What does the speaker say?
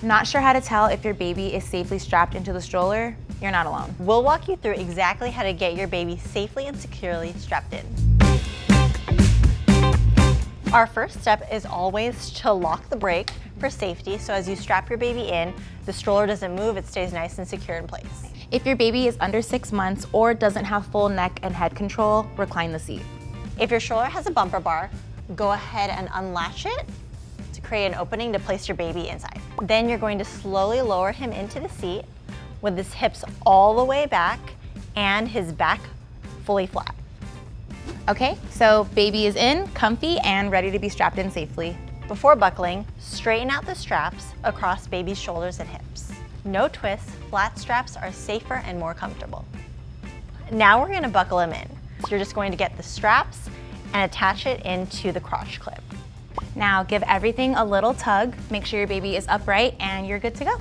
Not sure how to tell if your baby is safely strapped into the stroller? You're not alone. We'll walk you through exactly how to get your baby safely and securely strapped in. Our first step is always to lock the brake for safety, so as you strap your baby in, the stroller doesn't move, it stays nice and secure in place. If your baby is under 6 months or doesn't have full neck and head control, recline the seat. If your stroller has a bumper bar, go ahead and unlatch it to create an opening to place your baby inside. Then you're going to slowly lower him into the seat with his hips all the way back and his back fully flat. Okay, so baby is in, comfy, and ready to be strapped in safely. Before buckling, straighten out the straps across baby's shoulders and hips. No twists, flat straps are safer and more comfortable. Now we're gonna buckle him in. So you're just going to get the straps and attach it into the crotch clip. Now give everything a little tug, make sure your baby is upright, and you're good to go.